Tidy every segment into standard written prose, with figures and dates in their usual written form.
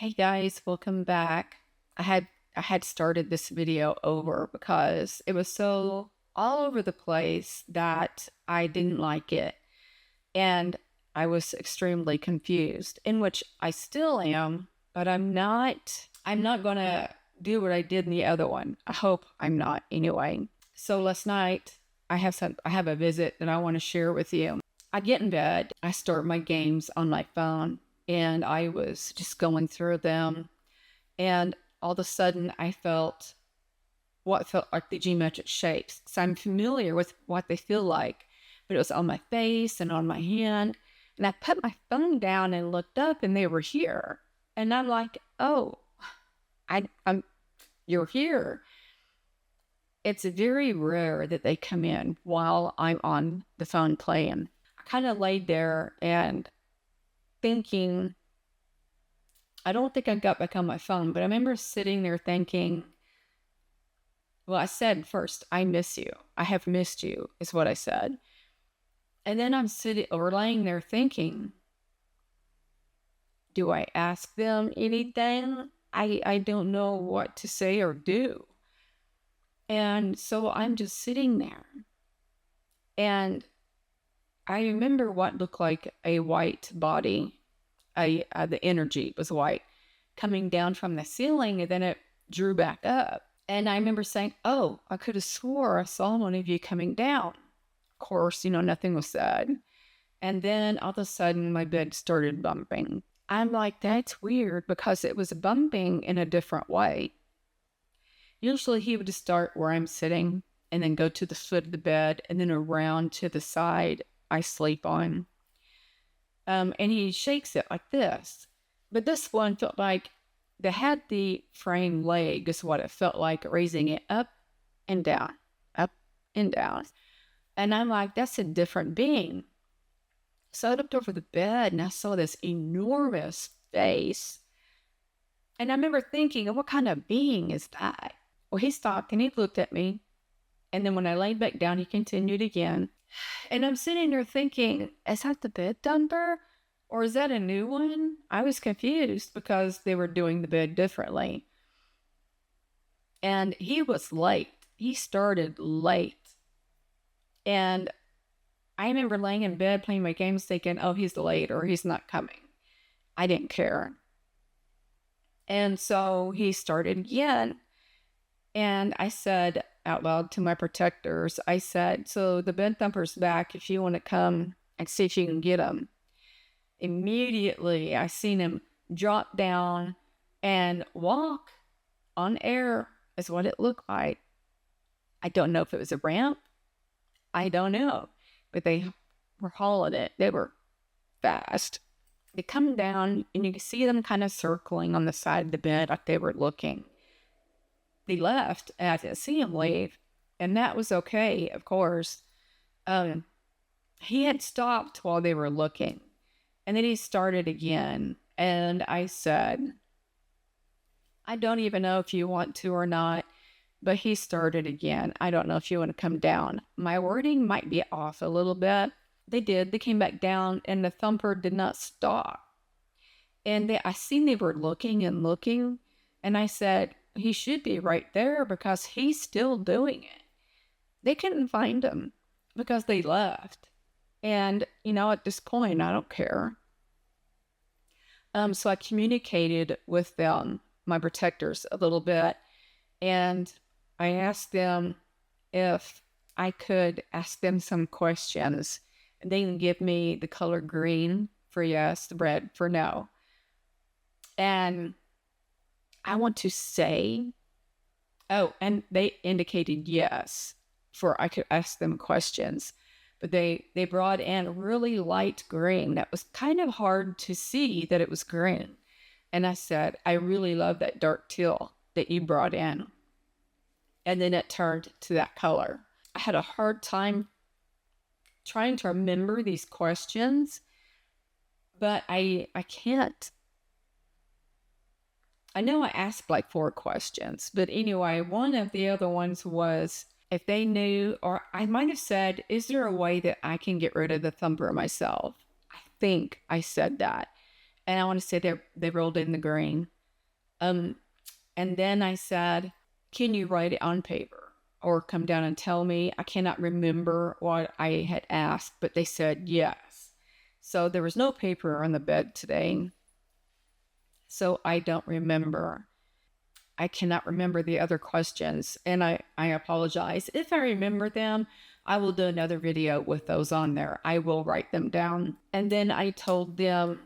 Hey guys, welcome back. I had started this video over because it was so all over the place that I didn't like it. And I was extremely confused, in which I still am, but I'm not gonna do what I did in the other one. I hope I'm not anyway. So last night I have a visit that I want to share with you. I get in bed, I start my games on my phone, and I was just going through them. And all of a sudden, I felt what felt like the geometric shapes. So I'm familiar with what they feel like, but it was on my face and on my hand. And I put my phone down and looked up, and they were here. And I'm like, oh, I'm you're here. It's very rare that they come in while I'm on the phone playing. I kind of laid there and thinking, I don't think I got back on my phone, but I remember sitting there thinking, well, I said first, I miss you. I have missed you, is what I said. And then I'm sitting or laying there thinking, do I ask them anything? I don't know what to say or do. And so I'm just sitting there. And I remember what looked like a white body. The energy was white coming down from the ceiling, and then it drew back up. And I remember saying, oh, I could have swore I saw one of you coming down. Of course, nothing was said. And then all of a sudden, my bed started bumping. I'm like, that's weird because it was bumping in a different way. Usually, he would just start where I'm sitting and then go to the foot of the bed and then around to the side I sleep on. And he shakes it like this. But this one felt like they had the frame leg, is what it felt like, raising it up and down, up and down. And I'm like, that's a different being. So I looked over the bed and I saw this enormous face. And I remember thinking, what kind of being is that? Well, he stopped and he looked at me. And then when I laid back down, he continued again. And I'm sitting there thinking, is that the bed thumper? Or is that a new one? I was confused because they were doing the bed differently. And he was late. He started late. And I remember laying in bed playing my games thinking, oh, he's late or he's not coming. I didn't care. And so he started again. And I said out loud to my protectors, I said, so the bed thumper's back if you want to come and see if you can get him. Immediately, I seen him drop down and walk on air, is what it looked like. I don't know if it was a ramp. I don't know. But they were hauling it. They were fast. They come down, and you can see them kind of circling on the side of the bed like they were looking. They left, and I didn't see him leave, and that was okay, of course. He had stopped while they were looking, and then he started again, and I said, I don't even know if you want to or not, but he started again. I don't know if you want to come down. My wording might be off a little bit. They did. They came back down, and the thumper did not stop. And I seen they were looking and looking, and I said, he should be right there because he's still doing it. They couldn't find him because they left. And, at this point, I don't care. So I communicated with them, my protectors, a little bit, and I asked them if I could ask them some questions. And they can give me the color green for yes, the red for no. And I want to say, oh, and they indicated yes for I could ask them questions. But they brought in really light green. That was kind of hard to see that it was green. And I said, I really love that dark teal that you brought in. And then it turned to that color. I had a hard time trying to remember these questions, but I can't. I know I asked like 4 questions, but anyway, one of the other ones was if they knew, or I might have said, is there a way that I can get rid of the thumper myself? I think I said that. And I want to say they rolled in the green. And then I said, can you write it on paper or come down and tell me? I cannot remember what I had asked, but they said yes. So there was no paper on the bed today. So I don't remember. I cannot remember the other questions, and I apologize. If I remember them, I will do another video with those on there. I will write them down. And then I told them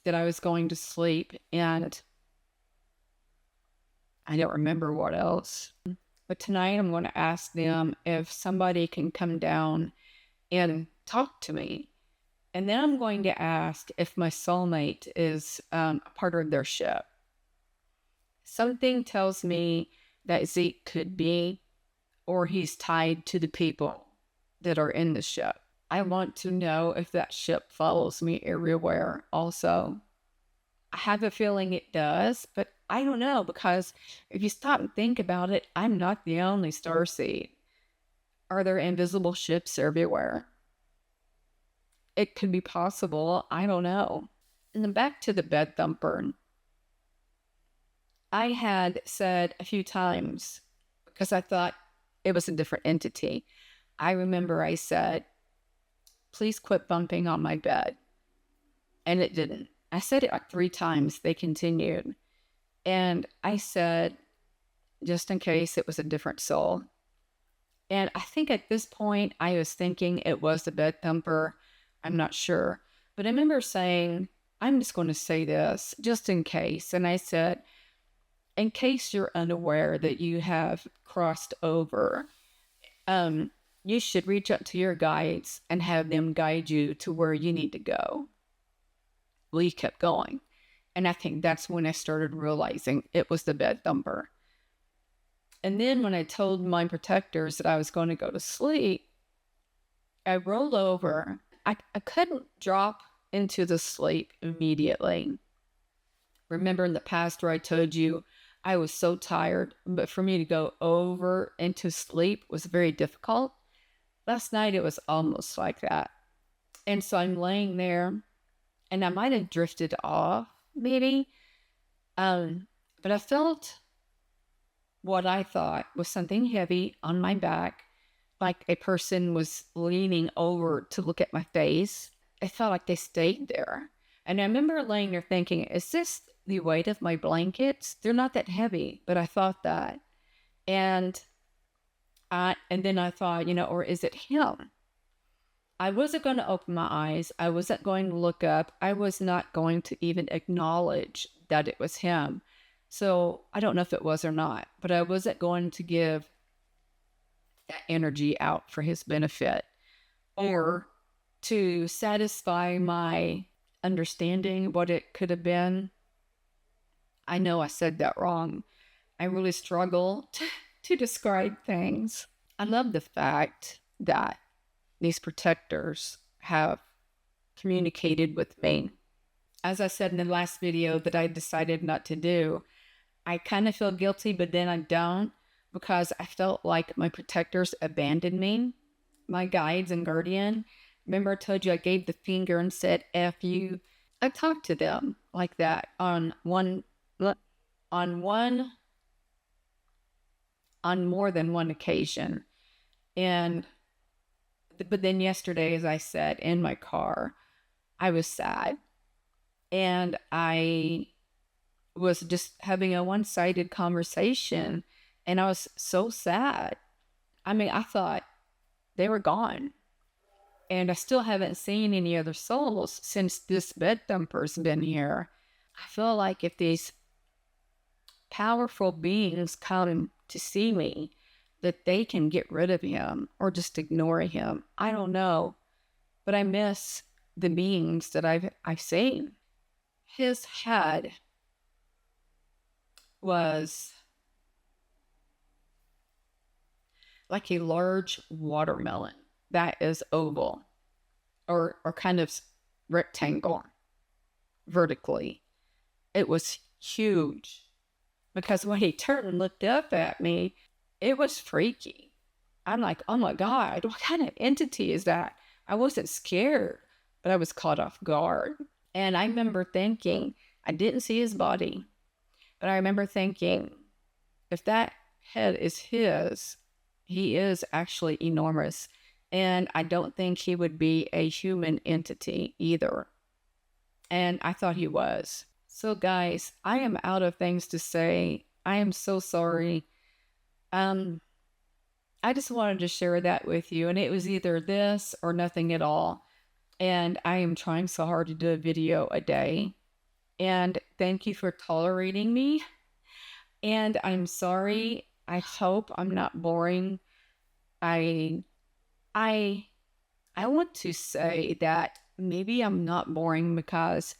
that I was going to sleep, and I don't remember what else. But tonight I'm going to ask them if somebody can come down and talk to me. And then I'm going to ask if my soulmate is a part of their ship. Something tells me that Zeke could be, or he's tied to the people that are in the ship. I want to know if that ship follows me everywhere also. I have a feeling it does, but I don't know, because if you stop and think about it, I'm not the only starseed. Are there invisible ships everywhere? It could be possible. I don't know. And then back to the bed thumper. I had said a few times, because I thought it was a different entity. I remember I said, please quit bumping on my bed. And it didn't. I said it like 3 times. They continued. And I said, just in case it was a different soul. And I think at this point, I was thinking it was the bed thumper. I'm not sure. But I remember saying, I'm just going to say this, just in case. And I said, in case you're unaware that you have crossed over, you should reach out to your guides and have them guide you to where you need to go. Well, you kept going. And I think that's when I started realizing it was the bed thumper. And then when I told my protectors that I was going to go to sleep, I rolled over. I couldn't drop into the sleep immediately. Remember in the past where I told you I was so tired, but for me to go over into sleep was very difficult. Last night, it was almost like that. And so I'm laying there, and I might have drifted off, maybe. But I felt what I thought was something heavy on my back, like a person was leaning over to look at my face. I felt like they stayed there. And I remember laying there thinking, is this the weight of my blankets? They're not that heavy, but I thought that. And then I thought, or is it him? I wasn't going to open my eyes. I wasn't going to look up. I was not going to even acknowledge that it was him. So I don't know if it was or not, but I wasn't going to give that energy out for his benefit or to satisfy my understanding what it could have been. I know I said that wrong. I really struggle to describe things. I love the fact that these protectors have communicated with me. As I said in the last video that I decided not to do, I kind of feel guilty, but then I don't, because I felt like my protectors abandoned me, my guides and guardian. Remember I told you I gave the finger and said, F you. I talked to them like that on more than one occasion. But then yesterday, as I said, in my car, I was sad. And I was just having a one-sided conversation, and I was so sad. I mean, I thought they were gone. And I still haven't seen any other souls since this bed thumper's been here. I feel like if these powerful beings come to see me, that they can get rid of him or just ignore him. I don't know. But I miss the beings that I've seen. His head was like a large watermelon that is oval or kind of rectangle vertically. It was huge because when he turned and looked up at me, it was freaky. I'm like, oh my God, what kind of entity is that? I wasn't scared, but I was caught off guard. And I remember thinking, I didn't see his body, but I remember thinking, if that head is his, he is actually enormous. And I don't think he would be a human entity either. And I thought he was. So, guys, I am out of things to say. I am so sorry. Um, I just wanted to share that with you. And it was either this or nothing at all. And I am trying so hard to do a video a day. And thank you for tolerating me. And I'm sorry. I hope I'm not boring. I I I want to say that maybe I'm not boring because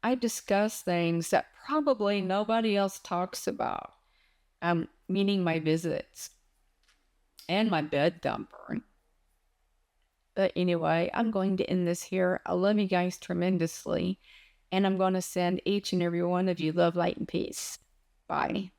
I discuss things that probably nobody else talks about. Meaning my visits and my bed thumper. But anyway, I'm going to end this here. I love you guys tremendously. And I'm going to send each and every one of you love, light, and peace. Bye.